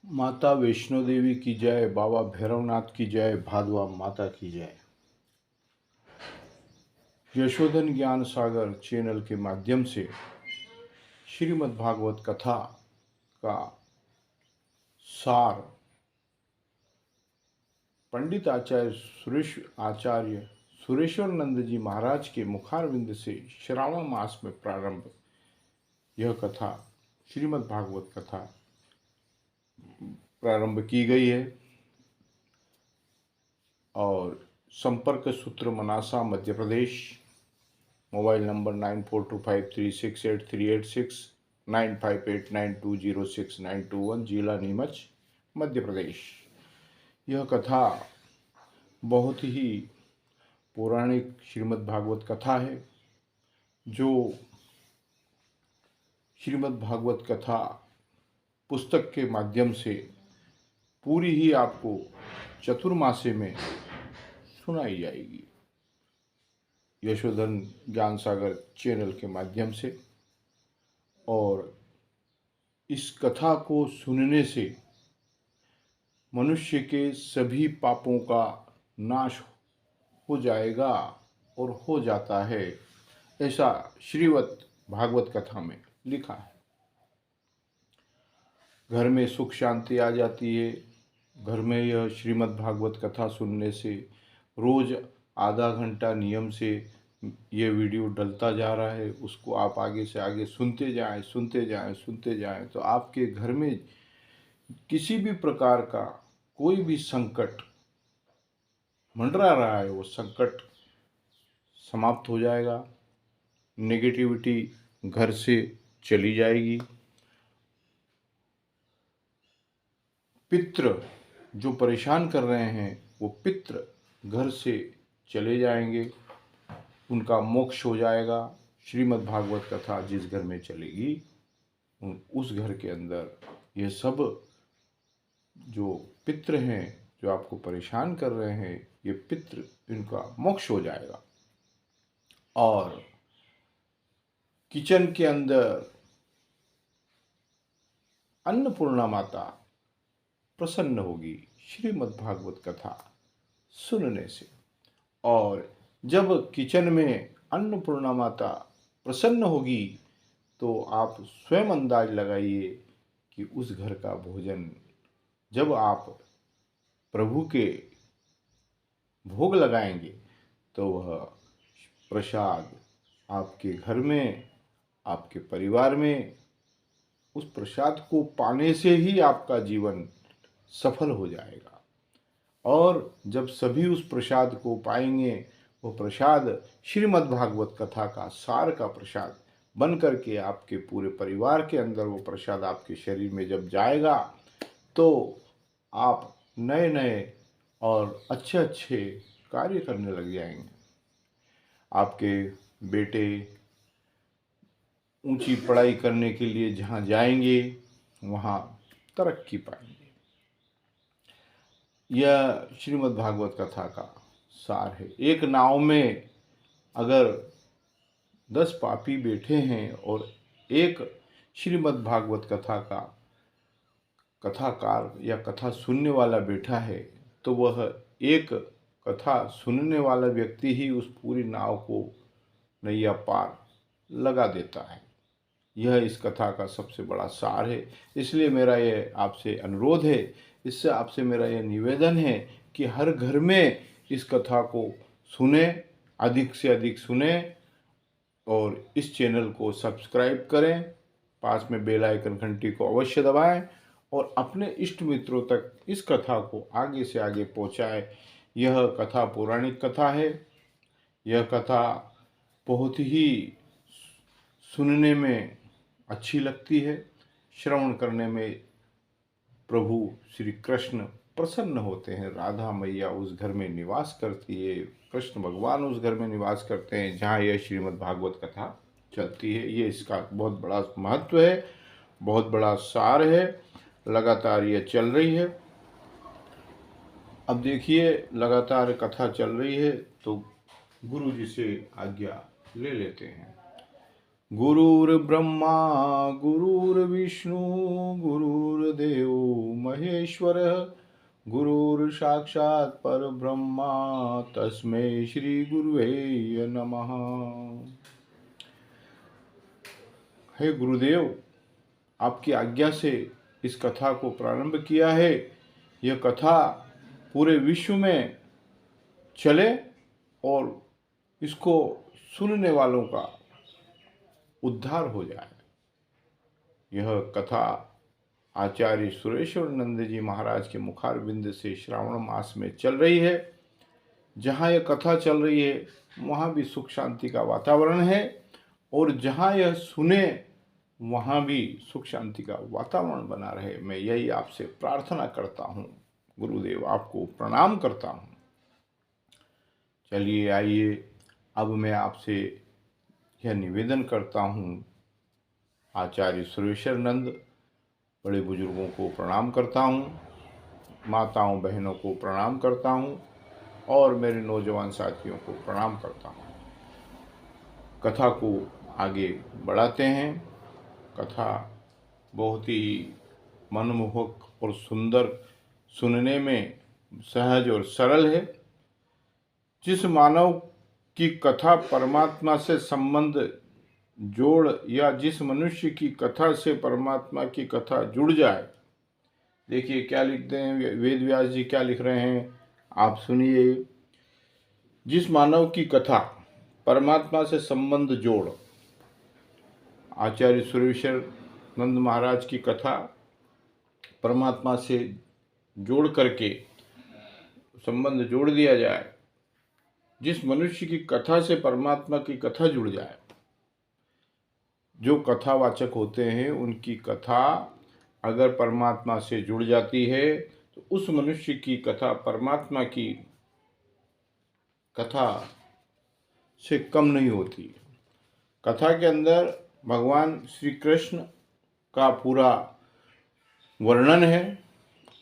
माता वैष्णो देवी की जय, बाबा भैरवनाथ की जय, भादवा माता की जय। यशोधन ज्ञान सागर चैनल के माध्यम से श्रीमद् भागवत कथा का सार पंडित आचार्य सुरेश्वर नंद जी महाराज के मुखारविंद से श्रावण मास में प्रारंभ यह कथा श्रीमद् भागवत कथा प्रारंभ की गई है और संपर्क सूत्र मनासा मध्य प्रदेश, मोबाइल नंबर 9425368386, 9589206921, जिला नीमच मध्य प्रदेश। यह कथा बहुत ही पौराणिक श्रीमद् भागवत कथा है जो श्रीमद् भागवत कथा पुस्तक के माध्यम से पूरी ही आपको चतुर्मासे में सुनाई जाएगी यशोधन ज्ञान सागर चैनल के माध्यम से। और इस कथा को सुनने से मनुष्य के सभी पापों का नाश हो जाएगा और हो जाता है, ऐसा श्रीमद् भागवत कथा में लिखा है। घर में सुख शांति आ जाती है। घर में यह श्रीमद् भागवत कथा सुनने से रोज आधा घंटा नियम से ये वीडियो डलता जा रहा है, उसको आप आगे से आगे सुनते जाएं तो आपके घर में किसी भी प्रकार का कोई भी संकट मंडरा रहा है वो संकट समाप्त हो जाएगा, नेगेटिविटी घर से चली जाएगी। पितृ जो परेशान कर रहे हैं वो पितृ घर से चले जाएंगे, उनका मोक्ष हो जाएगा। श्रीमद् भागवत कथा जिस घर में चलेगी उस घर के अंदर ये सब जो पितृ हैं जो आपको परेशान कर रहे हैं, ये पितृ इनका मोक्ष हो जाएगा। और किचन के अंदर अन्नपूर्णा माता प्रसन्न होगी श्रीमद् भागवत कथा सुनने से। और जब किचन में अन्नपूर्णा माता प्रसन्न होगी तो आप स्वयं अंदाज लगाइए कि उस घर का भोजन जब आप प्रभु के भोग लगाएंगे तो वह प्रसाद आपके घर में, आपके परिवार में, उस प्रसाद को पाने से ही आपका जीवन सफल हो जाएगा। और जब सभी उस प्रसाद को पाएंगे, वो प्रसाद श्रीमद् भागवत कथा का सार का प्रसाद बन करके आपके पूरे परिवार के अंदर वो प्रसाद आपके शरीर में जब जाएगा तो आप नए नए और अच्छे अच्छे कार्य करने लग जाएंगे। आपके बेटे ऊंची पढ़ाई करने के लिए जहाँ जाएंगे वहाँ तरक्की पाएंगे। यह श्रीमद् भागवत कथा का सार है। एक नाव में अगर 10 पापी बैठे हैं और एक श्रीमद् भागवत कथा का कथाकार या कथा सुनने वाला बैठा है तो वह एक कथा सुनने वाला व्यक्ति ही उस पूरी नाव को नैया पार लगा देता है। यह इस कथा का सबसे बड़ा सार है। इसलिए मेरा ये आपसे अनुरोध है, इससे आपसे मेरा यह निवेदन है कि हर घर में इस कथा को सुने, अधिक से अधिक सुने और इस चैनल को सब्सक्राइब करें, पास में बेल आइकन घंटी को अवश्य दबाएं और अपने इष्ट मित्रों तक इस कथा को आगे से आगे पहुंचाएं। यह कथा पौराणिक कथा है। यह कथा बहुत ही सुनने में अच्छी लगती है, श्रवण करने में प्रभु श्री कृष्ण प्रसन्न होते हैं। राधा मैया उस घर में निवास करती है, कृष्ण भगवान उस घर में निवास करते हैं जहाँ यह श्रीमद् भागवत कथा चलती है। ये इसका बहुत बड़ा महत्व है, बहुत बड़ा सार है। लगातार ये चल रही है। अब देखिए लगातार कथा चल रही है तो गुरु जी से आज्ञा ले लेते हैं। गुरुर्ब्रह्मा गुरुर्विष्णु गुरुर्देव महेश्वरः गुरुर्साक्षात् परब्रह्मा तस्मै श्री गुरुवे नमः। हे गुरुदेव, आपकी आज्ञा से इस कथा को प्रारंभ किया है। यह कथा पूरे विश्व में चले और इसको सुनने वालों का उद्धार हो जाए। यह कथा आचार्य सुरेश्वरानंद जी महाराज के मुखारविंद से श्रावण मास में चल रही है। जहाँ यह कथा चल रही है वहाँ भी सुख शांति का वातावरण है, और जहाँ यह सुने वहाँ भी सुख शांति का वातावरण बना रहे। मैं यही आपसे प्रार्थना करता हूँ। गुरुदेव, आपको प्रणाम करता हूँ। चलिए आइए, अब मैं आपसे यह निवेदन करता हूँ। आचार्य सुरेश्वरानंद बड़े बुजुर्गों को प्रणाम करता हूँ, माताओं बहनों को प्रणाम करता हूँ, और मेरे नौजवान साथियों को प्रणाम करता हूँ। कथा को आगे बढ़ाते हैं। कथा बहुत ही मनमोहक और सुंदर, सुनने में सहज और सरल है। जिस मानव की कथा परमात्मा से संबंध जोड़, या जिस मनुष्य की कथा से परमात्मा की कथा जुड़ जाए। देखिए क्या लिखते हैं वेद व्यास जी, क्या लिख रहे हैं आप सुनिए। जिस मानव की कथा परमात्मा से संबंध जोड़, आचार्य सुरेश्वरानंद महाराज की कथा परमात्मा से जोड़ करके संबंध जोड़ दिया जाए। जिस मनुष्य की कथा से परमात्मा की कथा जुड़ जाए, जो कथावाचक होते हैं उनकी कथा अगर परमात्मा से जुड़ जाती है तो उस मनुष्य की कथा परमात्मा की कथा से कम नहीं होती। कथा के अंदर भगवान श्री कृष्ण का पूरा वर्णन है,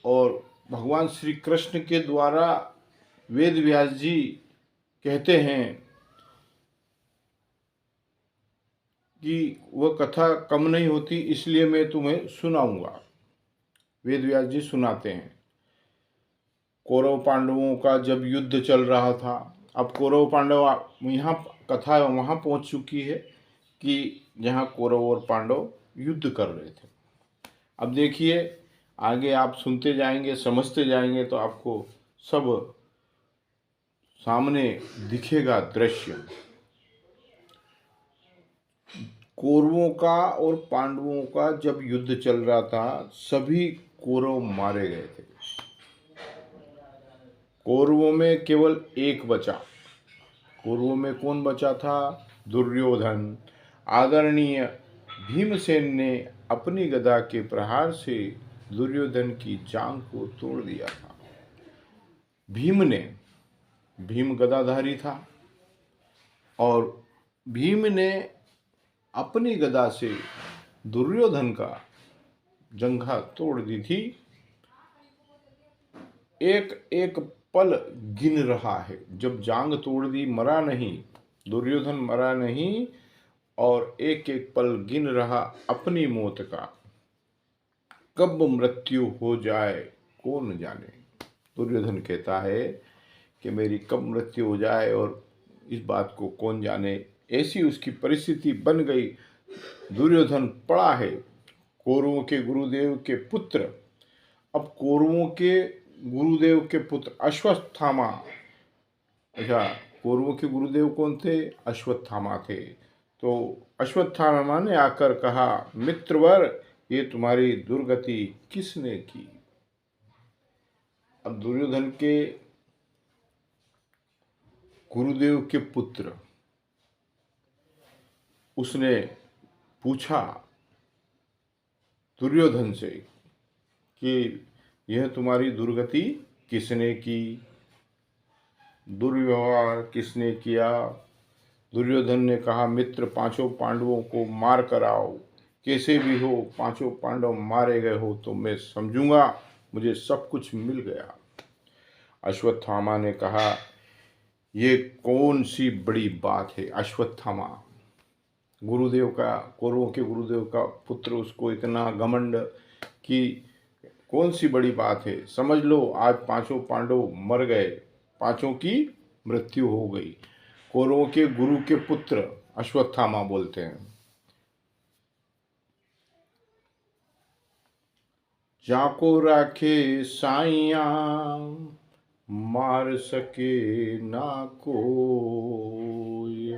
और भगवान श्री कृष्ण के द्वारा वेद व्यास जी कहते हैं कि वह कथा कम नहीं होती, इसलिए मैं तुम्हें सुनाऊंगा। वेद व्यास जी सुनाते हैं। कौरव पांडवों का जब युद्ध चल रहा था, अब कौरव पांडव, यहाँ कथा वहाँ पहुँच चुकी है कि जहाँ कौरव और पांडव युद्ध कर रहे थे। अब देखिए आगे आप सुनते जाएंगे, समझते जाएंगे तो आपको सब सामने दिखेगा दृश्य। कौरवों का और पांडवों का जब युद्ध चल रहा था, सभी कौरव मारे गए थे। कौरवों में केवल एक बचा। कौरवों में कौन बचा था? दुर्योधन। आदरणीय भीमसेन ने अपनी गदा के प्रहार से दुर्योधन की जांघ को तोड़ दिया था। भीम गदाधारी था, और भीम ने अपनी गदा से दुर्योधन का जंघा तोड़ दी थी। एक एक पल गिन रहा है। जब जांग तोड़ दी, मरा नहीं, दुर्योधन मरा नहीं, और एक एक पल गिन रहा अपनी मौत का। कब मृत्यु हो जाए कौन जाने। दुर्योधन कहता है कि मेरी कब मृत्यु हो जाए और इस बात को कौन जाने। ऐसी उसकी परिस्थिति बन गई। दुर्योधन पड़ा है, कौरवों के गुरुदेव के पुत्र। अब कौरवों के गुरुदेव के पुत्र अश्वत्थामा। अच्छा, कौरवों के गुरुदेव कौन थे? अश्वत्थामा थे। तो अश्वत्थामा ने आकर कहा, मित्रवर, ये तुम्हारी दुर्गति किसने की? अब दुर्योधन के गुरुदेव के पुत्र, उसने पूछा दुर्योधन से कि यह तुम्हारी दुर्गति किसने की, दुर्व्यवहार किसने किया? दुर्योधन ने कहा, मित्र, पांचों पांडवों को मार कर आओ। कैसे भी हो, पांचों पांडव मारे गए हो तो मैं समझूंगा मुझे सब कुछ मिल गया। अश्वत्थामा ने कहा, ये कौन सी बड़ी बात है? अश्वत्थामा गुरुदेव का, कौरवों के गुरुदेव का पुत्र, उसको इतना घमंड कि कौन सी बड़ी बात है? समझ लो आज पांचों पांडव मर गए, पांचों की मृत्यु हो गई। कौरवों के गुरु के पुत्र अश्वत्थामा बोलते हैं, जाको राखे साइया मार सके ना कोई,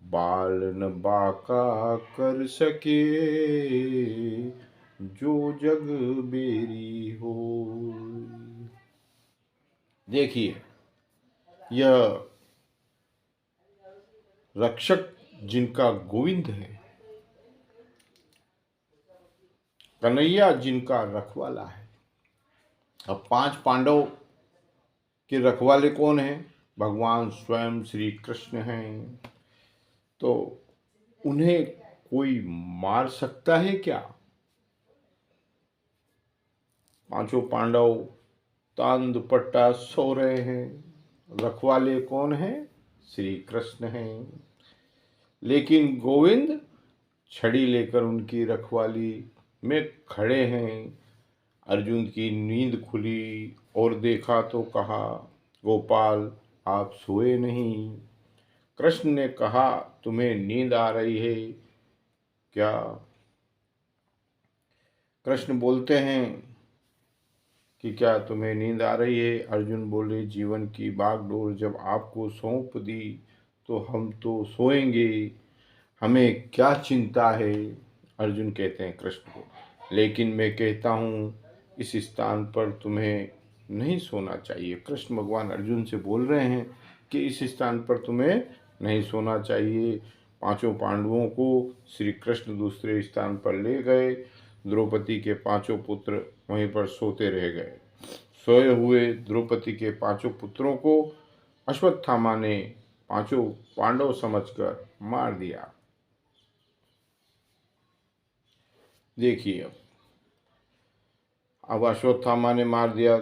बाल न बाका कर सके जो जग बेरी हो। देखिए, यह रक्षक जिनका गोविंद है, कन्हैया जिनका रखवाला है। अब पांच पांडव के रखवाले कौन हैं? भगवान स्वयं श्री कृष्ण हैं। तो उन्हें कोई मार सकता है क्या? पांचों पांडव तान दुपट्टा सो रहे हैं, रखवाले कौन हैं? श्री कृष्ण हैं। लेकिन गोविंद छड़ी लेकर उनकी रखवाली में खड़े हैं। अर्जुन की नींद खुली और देखा तो कहा, गोपाल आप सोए नहीं। कृष्ण ने कहा, तुम्हें नींद आ रही है क्या? कृष्ण बोलते हैं कि क्या तुम्हें नींद आ रही है? अर्जुन बोले, जीवन की बागडोर जब आपको सौंप दी तो हम तो सोएंगे, हमें क्या चिंता है? अर्जुन कहते हैं कृष्ण को, लेकिन मैं कहता हूँ इस स्थान पर तुम्हें नहीं सोना चाहिए। कृष्ण भगवान अर्जुन से बोल रहे हैं कि इस स्थान पर तुम्हें नहीं सोना चाहिए। पांचों पांडवों को श्री कृष्ण दूसरे स्थान पर ले गए। द्रौपदी के पांचों पुत्र वहीं पर सोते रह गए। सोए हुए द्रौपदी के पांचों पुत्रों को अश्वत्थामा ने पांचों पांडव समझकर मार दिया। देखिए, अब अश्वत्थामा ने मार दिया।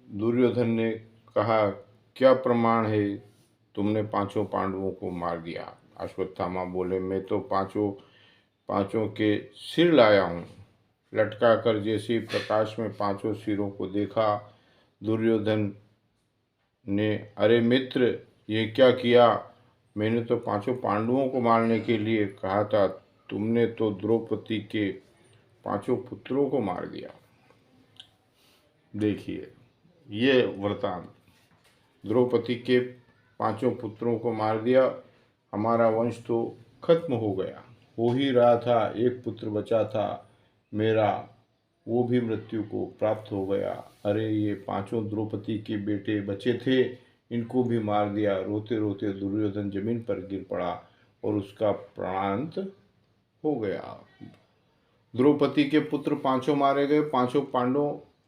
दुर्योधन ने कहा, क्या प्रमाण है तुमने पांचों पांडवों को मार दिया? अश्वत्थामा बोले, मैं तो पांचों के सिर लाया हूँ। लटका कर जैसे प्रकाश में पांचों सिरों को देखा, दुर्योधन ने, अरे मित्र ये क्या किया? मैंने तो पांचों पांडवों को मारने के लिए कहा था, तुमने तो द्रौपदी के पांचों पुत्रों को मार दिया। देखिए, ये वृतांत, द्रौपदी के पांचों पुत्रों को मार दिया, हमारा वंश तो खत्म हो गया। हो ही रहा था, एक पुत्र बचा था मेरा, वो भी मृत्यु को प्राप्त हो गया। अरे ये पांचों द्रौपदी के बेटे बचे थे, इनको भी मार दिया। रोते रोते दुर्योधन जमीन पर गिर पड़ा और उसका प्राणांत हो गया। द्रौपदी के पुत्र पांचों मारे गए। पांचों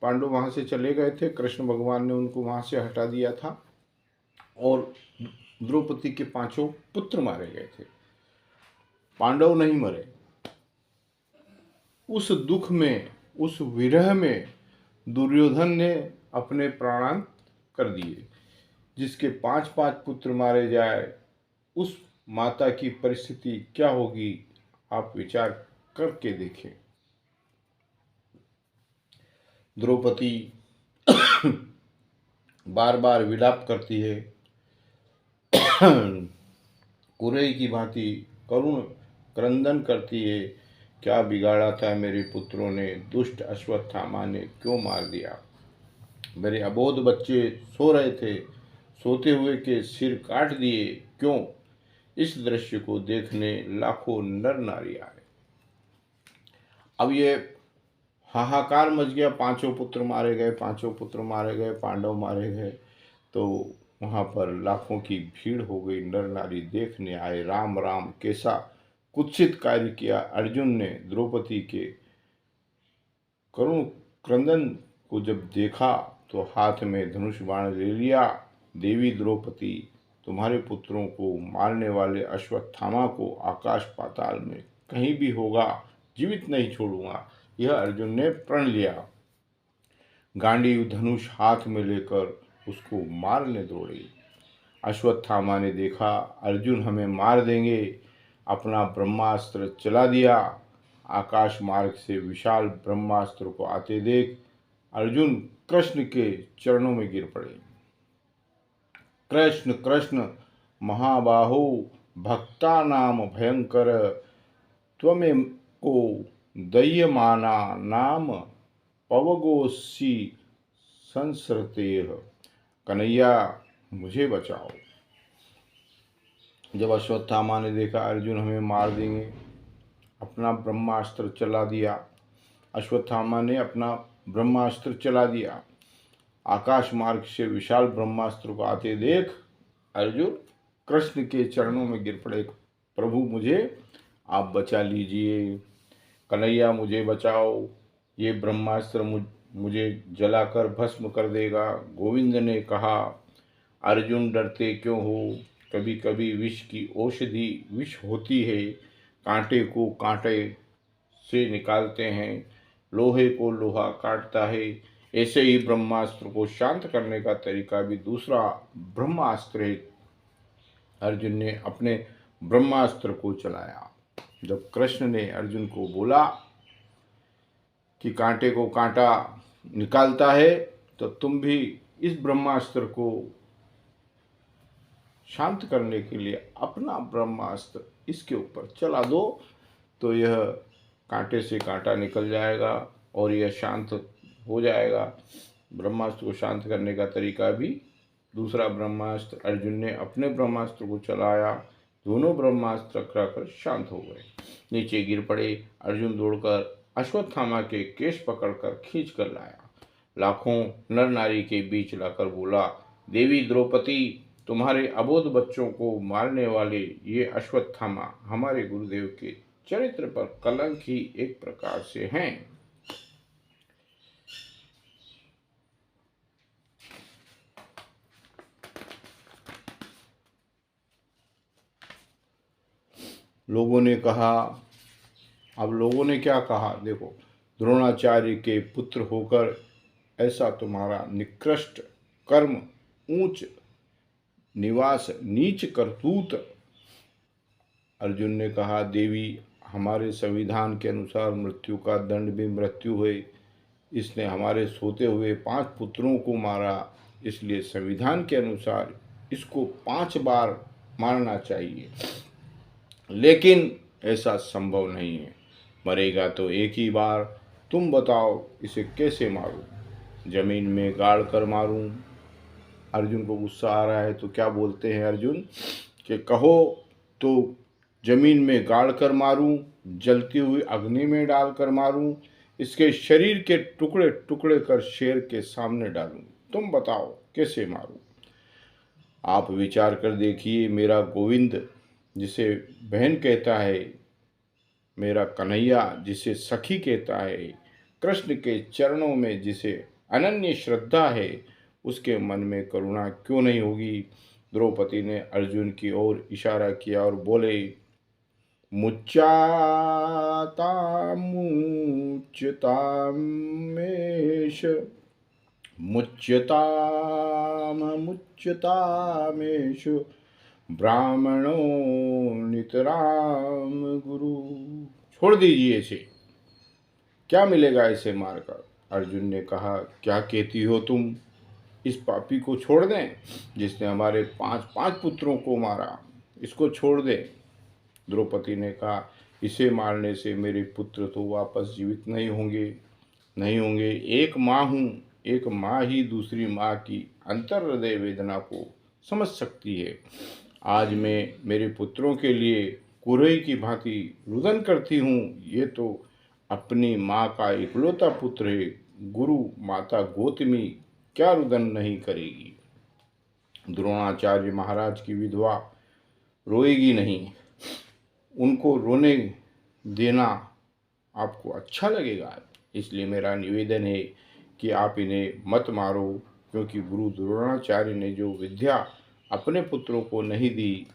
पांडव वहां से चले गए थे। कृष्ण भगवान ने उनको वहां से हटा दिया था और द्रौपदी के पांचों पुत्र मारे गए थे, पांडव नहीं मरे। उस दुख में, उस विरह में दुर्योधन ने अपने प्राणांत कर दिए। जिसके पांच पांच पुत्र मारे जाए, उस माता की परिस्थिति क्या होगी, आप विचार करके देखें। द्रौपदी बार बार विलाप करती है, कुरई की भांति करुण क्रंदन करती है, क्या बिगाड़ा था मेरे पुत्रों ने, दुष्ट अश्वत्थामा ने क्यों मार दिया? मेरे अबोध बच्चे सो रहे थे, सोते हुए के सिर काट दिए क्यों? इस दृश्य को देखने लाखों नर नारी आए। अब ये हाहाकार मच गया, पांचों पुत्र मारे गए, पांचों पुत्र मारे गए, पांडव मारे गए। तो वहाँ पर लाखों की भीड़ हो गई, नर नारी देखने आए। राम राम कैसा कुत्सित कार्य किया अर्जुन ने। द्रौपदी के करुण क्रंदन को जब देखा तो हाथ में धनुष बाण ले लिया। देवी द्रौपदी, तुम्हारे पुत्रों को मारने वाले अश्वत्थामा को आकाश पाताल में कहीं भी होगा, जीवित नहीं छोड़ूंगा, यह अर्जुन ने प्रण लिया। गांडीव धनुष हाथ में लेकर उसको मारने दौड़ी। अश्वत्थामा ने देखा अर्जुन हमें मार देंगे, अपना ब्रह्मास्त्र चला दिया। आकाश मार्ग से विशाल ब्रह्मास्त्र को आते देख अर्जुन कृष्ण के चरणों में गिर पड़े। कृष्ण कृष्ण महाबाहो भक्ता नाम भयंकर त्वमेको दह्यमाना नाम पवगोसी संसरतेह। कन्हैया मुझे बचाओ। जब अश्वत्थामा ने देखा अर्जुन हमें मार देंगे, अपना ब्रह्मास्त्र चला दिया। अश्वत्थामा ने अपना ब्रह्मास्त्र चला दिया। आकाश मार्ग से विशाल ब्रह्मास्त्र को आते देख अर्जुन कृष्ण के चरणों में गिर पड़े। प्रभु मुझे आप बचा लीजिए, कन्हैया मुझे बचाओ, ये ब्रह्मास्त्र मुझे जलाकर भस्म कर देगा। गोविंद ने कहा, अर्जुन डरते क्यों हो? कभी कभी विष की औषधि विष होती है। कांटे को कांटे से निकालते हैं, लोहे को लोहा काटता है। ऐसे ही ब्रह्मास्त्र को शांत करने का तरीका भी दूसरा ब्रह्मास्त्र है। अर्जुन ने अपने ब्रह्मास्त्र को चलाया। जब कृष्ण ने अर्जुन को बोला कि कांटे को कांटा निकालता है, तो तुम भी इस ब्रह्मास्त्र को शांत करने के लिए अपना ब्रह्मास्त्र इसके ऊपर चला दो, तो यह कांटे से कांटा निकल जाएगा और यह शांत हो जाएगा। ब्रह्मास्त्र को शांत करने का तरीका भी दूसरा ब्रह्मास्त्र। अर्जुन ने अपने ब्रह्मास्त्र को चलाया, दोनों ब्रह्मास्त्र टकराकर शांत हो गए, नीचे गिर पड़े। अर्जुन दौड़कर अश्वत्थामा के केश पकड़कर खींच कर लाया, लाखों नर नारी के बीच लाकर बोला, देवी द्रौपदी, तुम्हारे अबोध बच्चों को मारने वाले ये अश्वत्थामा हमारे गुरुदेव के चरित्र पर कलंक ही एक प्रकार से हैं। लोगों ने कहा, अब लोगों ने क्या कहा देखो, द्रोणाचार्य के पुत्र होकर ऐसा तुम्हारा निकृष्ट कर्म, ऊंच निवास, नीच करतूत। अर्जुन ने कहा, देवी हमारे संविधान के अनुसार मृत्यु का दंड भी मृत्यु है। इसने हमारे सोते हुए 5 पुत्रों को मारा, इसलिए संविधान के अनुसार इसको 5 बार मारना चाहिए, लेकिन ऐसा संभव नहीं है। मरेगा तो एक ही बार। तुम बताओ इसे कैसे मारूं? जमीन में गाड़ कर मारूं? अर्जुन को गुस्सा आ रहा है, तो क्या बोलते हैं अर्जुन कि कहो तो जमीन में गाड़ कर मारूं, जलती हुई अग्नि में डाल कर मारूं, इसके शरीर के टुकड़े टुकड़े कर शेर के सामने डालूं? तुम बताओ कैसे मारूं? आप विचार कर देखिए। मेरा गोविंद जिसे बहन कहता है, मेरा कन्हैया जिसे सखी कहता है, कृष्ण के चरणों में जिसे अनन्य श्रद्धा है, उसके मन में करुणा क्यों नहीं होगी? द्रौपदी ने अर्जुन की ओर इशारा किया और बोले, मुच्यतामुच्यतामेष मुच्यतामेष ब्राह्मणो नितराम गुरु। छोड़ दीजिए इसे, क्या मिलेगा इसे मारकर? अर्जुन ने कहा, क्या कहती हो तुम? इस पापी को छोड़ दें जिसने हमारे 5 पुत्रों को मारा, इसको छोड़ दें। द्रौपदी ने कहा, इसे मारने से मेरे पुत्र तो वापस जीवित नहीं होंगे। एक माँ हूँ, एक माँ ही दूसरी माँ की अंतर हृदय वेदना को समझ सकती है। आज मैं मेरे पुत्रों के लिए कुरई की भांति रुदन करती हूँ, ये तो अपनी माँ का इकलौता पुत्र है। गुरु माता गौतमी क्या रुदन नहीं करेगी? द्रोणाचार्य महाराज की विधवा रोएगी नहीं, उनको रोने देना आपको अच्छा लगेगा। इसलिए मेरा निवेदन है कि आप इन्हें मत मारो, क्योंकि गुरु द्रोणाचार्य ने जो विद्या अपने पुत्रों को नहीं दी,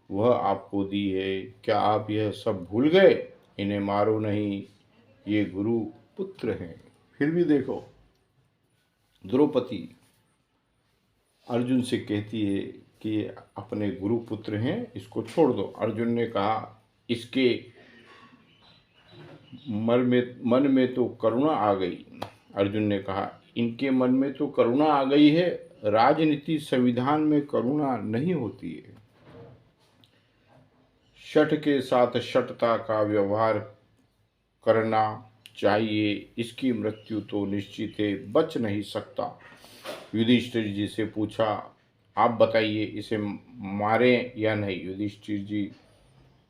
वह आपको दी है। क्या आप यह सब भूल गए? इन्हें मारो नहीं, ये गुरु पुत्र हैं। फिर भी देखो, द्रौपदी अर्जुन से कहती है कि अपने गुरु पुत्र हैं, इसको छोड़ दो। अर्जुन ने कहा, इसके मन में तो करुणा आ गई। अर्जुन ने कहा, इनके मन में तो करुणा आ गई है, राजनीति संविधान में करुणा नहीं होती है। शठ के साथ शठता का व्यवहार करना चाहिए, इसकी मृत्यु तो निश्चित है, बच नहीं सकता। युधिष्ठिर जी से पूछा, आप बताइए इसे मारें या नहीं। युधिष्ठिर जी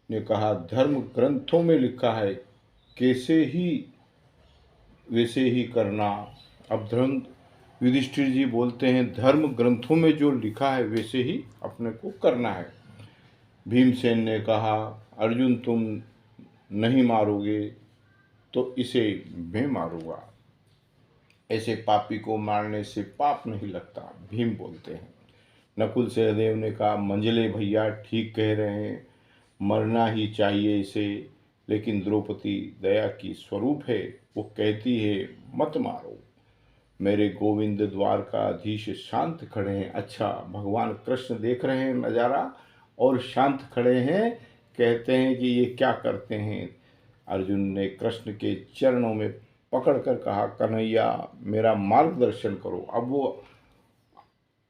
ने कहा, धर्म ग्रंथों में लिखा है, कैसे ही वैसे ही करना। अब धर्म युधिष्ठिर जी बोलते हैं, धर्म ग्रंथों में जो लिखा है वैसे ही अपने को करना है। भीमसेन ने कहा, अर्जुन तुम नहीं मारोगे तो इसे मैं मारूंगा, ऐसे पापी को मारने से पाप नहीं लगता, भीम बोलते हैं। नकुल सहदेव ने कहा, मंझले भैया ठीक कह रहे हैं, मरना ही चाहिए इसे, लेकिन द्रौपदी दया की स्वरूप है, वो कहती है मत मारो। मेरे गोविंद द्वारकाधीश शांत खड़े हैं। अच्छा, भगवान कृष्ण देख रहे हैं नज़ारा और शांत खड़े हैं, कहते हैं कि ये क्या करते हैं। अर्जुन ने कृष्ण के चरणों में पकड़कर कहा, कन्हैया मेरा मार्गदर्शन करो। अब वो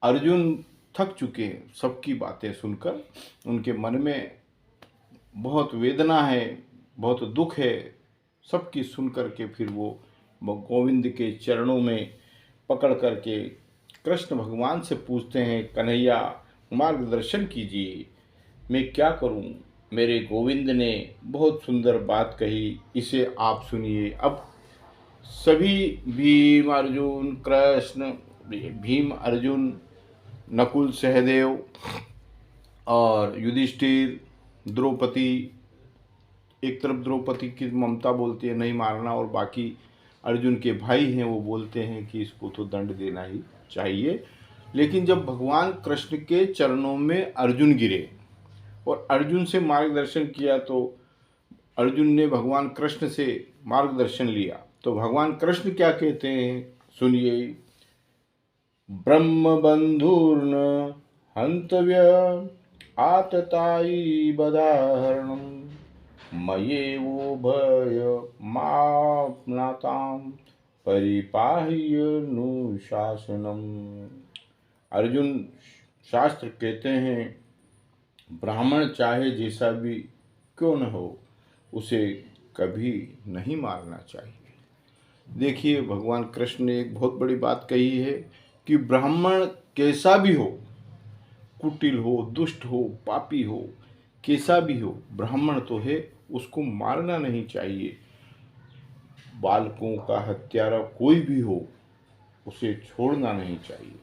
अर्जुन थक चुके हैं सबकी बातें सुनकर, उनके मन में बहुत वेदना है, बहुत दुख है, सबकी सुन करके फिर वो गोविंद के चरणों में पकड़ करके कृष्ण भगवान से पूछते हैं, कन्हैया मार्गदर्शन कीजिए, मैं क्या करूं। मेरे गोविंद ने बहुत सुंदर बात कही, इसे आप सुनिए। अब सभी भीम अर्जुन कृष्ण, भीम अर्जुन, नकुल सहदेव और युधिष्ठिर, द्रौपदी, एक तरफ द्रौपदी की ममता बोलती है नहीं मारना, और बाकी अर्जुन के भाई हैं वो बोलते हैं कि इसको तो दंड देना ही चाहिए। लेकिन जब भगवान कृष्ण के चरणों में अर्जुन गिरे और अर्जुन से मार्गदर्शन किया, तो अर्जुन ने भगवान कृष्ण से मार्गदर्शन लिया, तो भगवान कृष्ण क्या कहते हैं सुनिए। ब्रह्म बंधुर्न हंतव्य आतताई बदाहरणम मयेवो भय माप्नाताम परिपाह्य अनुशासनम। अर्जुन, शास्त्र कहते हैं ब्राह्मण चाहे जैसा भी क्यों न हो, उसे कभी नहीं मारना चाहिए। देखिए, भगवान कृष्ण ने एक बहुत बड़ी बात कही है कि ब्राह्मण कैसा भी हो, कुटिल हो, दुष्ट हो, पापी हो, कैसा भी हो, ब्राह्मण तो है, उसको मारना नहीं चाहिए। बालकों का हत्यारा कोई भी हो, उसे छोड़ना नहीं चाहिए।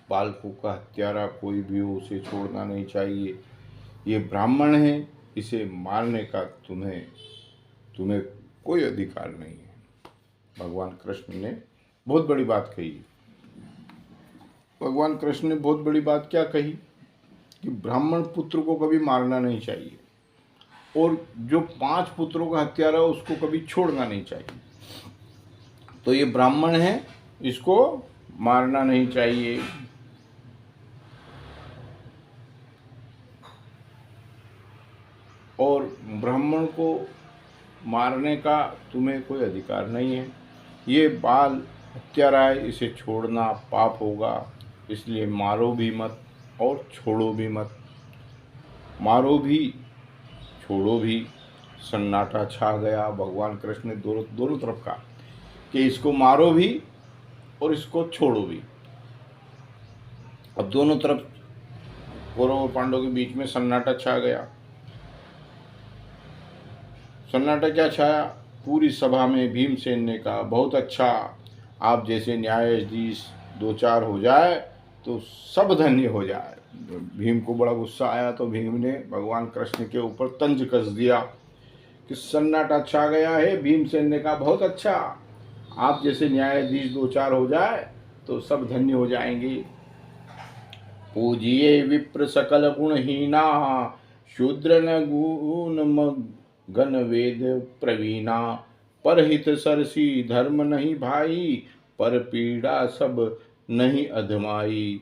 बालकों का हत्यारा कोई भी हो, उसे छोड़ना नहीं चाहिए। ये ब्राह्मण है, इसे मारने का तुम्हें कोई अधिकार नहीं है। भगवान कृष्ण ने बहुत बड़ी बात कही। भगवान कृष्ण ने बहुत बड़ी बात क्या कही कि ब्राह्मण पुत्र को कभी मारना नहीं चाहिए, और जो 5 पुत्रों का हत्यारा उसको कभी छोड़ना नहीं चाहिए। तो ये ब्राह्मण है, इसको मारना नहीं चाहिए। और ब्राह्मण को मारने का तुम्हें कोई अधिकार नहीं है। ये बाल हत्यारा है, इसे छोड़ना पाप होगा, इसलिए मारो भी मत और छोड़ो भी मत। मारो भी छोड़ो भी। सन्नाटा छा गया। भगवान कृष्ण ने दोनों तरफ कहा कि इसको मारो भी और इसको छोड़ो भी। अब दोनों तरफ कौरव और पांडवों के बीच में सन्नाटा छा गया। सन्नाटा क्या छाया, पूरी सभा में भीमसेन ने कहा, बहुत अच्छा, आप जैसे न्यायाधीश 2-4 हो जाए तो सब धन्य हो जाए। भीम को बड़ा गुस्सा आया, तो भीम ने भगवान कृष्ण के ऊपर तंज कस दिया कि सन्नाटा छा गया है। भीमसेन ने कहा, बहुत अच्छा, आप जैसे न्यायाधीश 2-4 हो जाए तो सब धन्य हो जाएंगे। पूजिए विप्र सकल गुणहीना, शूद्र न गुण गण वेद प्रवीणा, परहित सरसी धर्म नहीं भाई, पर पीड़ा सब नहीं अधमाई।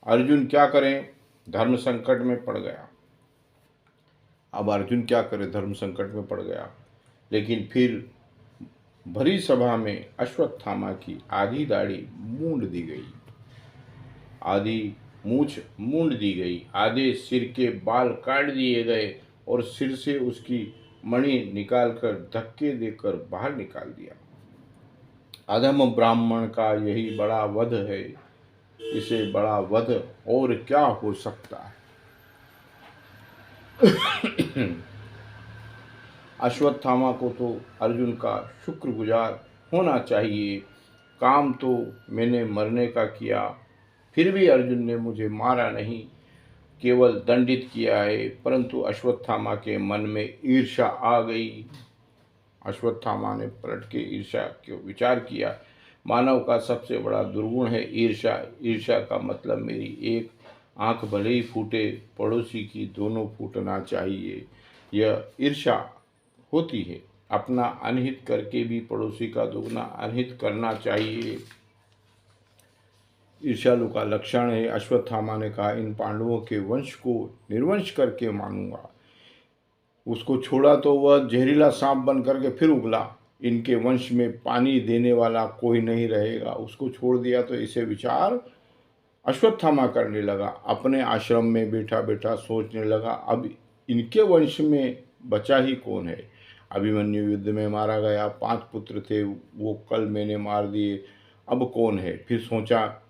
अर्जुन क्या करें, धर्म संकट में पड़ गया। अब अर्जुन क्या करे, धर्म संकट में पड़ गया। लेकिन फिर भरी सभा में अश्वत्थामा की आधी दाढ़ी मूंड दी गई, आधी मूछ मूंड दी गई, आधे सिर के बाल काट दिए गए और सिर से उसकी मणि निकालकर धक्के देकर बाहर निकाल दिया। अधम ब्राह्मण का यही बड़ा वध है, इसे बड़ा वध और क्या हो सकता है। अश्वत्थामा को तो अर्जुन का शुक्रगुजार होना चाहिए। काम तो मैंने मरने का किया, फिर भी अर्जुन ने मुझे मारा नहीं, केवल दंडित किया है। परंतु अश्वत्थामा के मन में ईर्ष्या आ गई। अश्वत्थामा ने पलट के ईर्ष्या को विचार किया। मानव का सबसे बड़ा दुर्गुण है ईर्ष्या। ईर्ष्या का मतलब मेरी एक आंख भले ही फूटे, पड़ोसी की दोनों फूटना चाहिए, यह ईर्ष्या होती है। अपना अनहित करके भी पड़ोसी का दुगना अनहित करना चाहिए, ईर्ष्यालु का लक्षण है। अश्वत्थामा ने कहा, इन पांडवों के वंश को निर्वंश करके मानूंगा। उसको छोड़ा तो वह जहरीला सांप बन करके फिर उगला। इनके वंश में पानी देने वाला कोई नहीं रहेगा। उसको छोड़ दिया तो इसे विचार अश्वत्थामा करने लगा। अपने आश्रम में बैठा बैठा सोचने लगा, अब इनके वंश में बचा ही कौन है। अभिमन्यु युद्ध में मारा गया, 5 पुत्र थे, वो कल मैंने मार दिए, अब कौन है। फिर सोचा,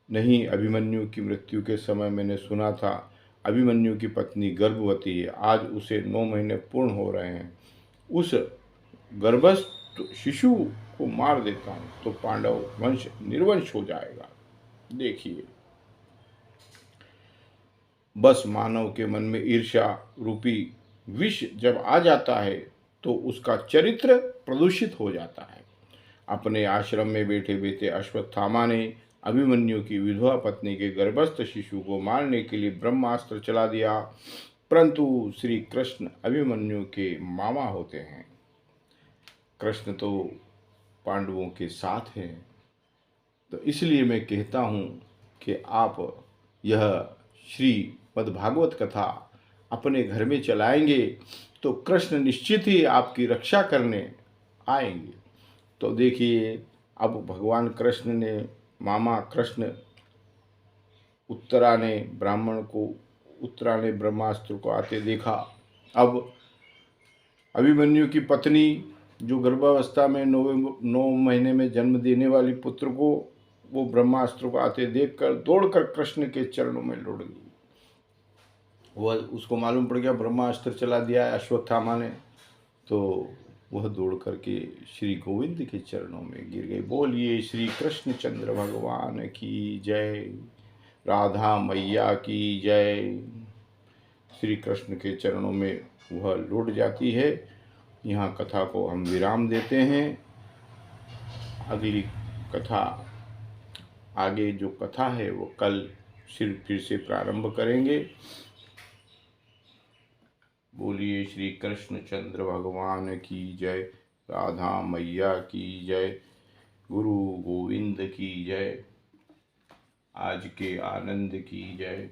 नहीं, अभिमन्यु की मृत्यु के समय मैंने सुना था अभिमन्यु की पत्नी गर्भवती है। आज उसे 9 महीने पूर्ण हो रहे हैं। उस गर्भस्थ शिशु को मार देता हूँ तो पांडव वंश निर्वंश हो जाएगा। देखिए, बस मानव के मन में ईर्ष्या रूपी विष जब आ जाता है तो उसका चरित्र प्रदूषित हो जाता है। अपने आश्रम में बैठे बैठे अश्वत्थामा ने अभिमन्यु की विधवा पत्नी के गर्भस्थ शिशु को मारने के लिए ब्रह्मास्त्र चला दिया। परंतु श्री कृष्ण अभिमन्यु के मामा होते हैं। कृष्ण तो पांडवों के साथ हैं। तो इसलिए मैं कहता हूँ कि आप यह श्रीमद् भागवत कथा अपने घर में चलाएंगे तो कृष्ण निश्चित ही आपकी रक्षा करने आएंगे। तो देखिए, अब भगवान कृष्ण ने, मामा कृष्ण उत्तरा ने ब्रह्मास्त्र को आते देखा। अब अभिमन्यु की पत्नी जो गर्भावस्था में 9 महीने में जन्म देने वाली पुत्र को, वो ब्रह्मास्त्र को आते देखकर दौड़कर कृष्ण के चरणों में लौट गई। वह, उसको मालूम पड़ गया ब्रह्मास्त्र चला दिया है अश्वत्थामा ने, तो वह दौड़ करके श्री गोविंद के चरणों में गिर गई। बोलिए श्री कृष्ण चंद्र भगवान की जय, राधा मैया की जय। श्री कृष्ण के चरणों में वह लौट जाती है। यहाँ कथा को हम विराम देते हैं। अगली कथा, आगे जो कथा है वो कल फिर से प्रारंभ करेंगे। बोलिए श्री कृष्ण चंद्र भगवान की जय, राधा मैया की जय, गुरु गोविंद की जय, आज के आनंद की जय।